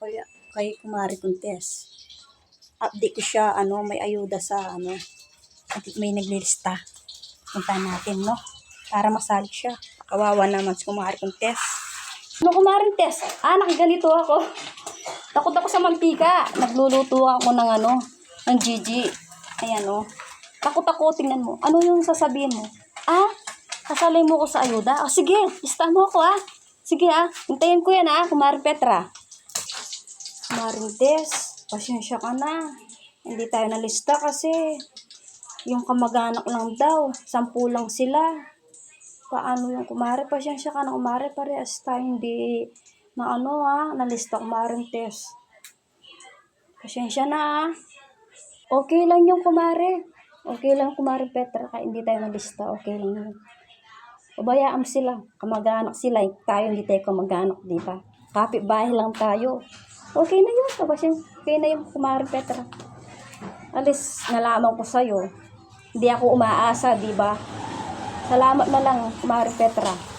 kaya kay Kumari Contes. Update ko siya, may ayuda sa, may naglilista. Punta natin, no? Para masali siya. Kawawa naman si Kumari Contes. Kumari Contes? Nakaganito ako. Takot ako sa mantika. Nagluluto ako ng Gigi. Ayan, Takot ako, tingnan mo. Ano yung sasabihin mo? Kasali mo ko sa ayuda? Sige, lista mo ako, Sige, hintayin ko yan, Kumari Petra. Kumari Contes, pasensya ka na. Hindi tayo nalista kasi yung kamag-anak lang daw. 10 lang sila. Paano yung Kumari? Pasensya ka na, Kumari. Parehas tayo hindi nalista, Kumari Contes. Pasensya na, Okay lang yung Kumari. Okay lang, Kumari Petra. Kaya hindi tayo nalista. Okay lang yun. Pabayaan sila. Kamag-anak sila. Tayo hindi tayo kamag-anak, di ba? Kapit-bahay lang tayo. Okay na yun. Okay na yung Kumari Petra. Alis, nalaman ko sa'yo. Hindi ako umaasa, di ba? Salamat na lang, Kumari Petra.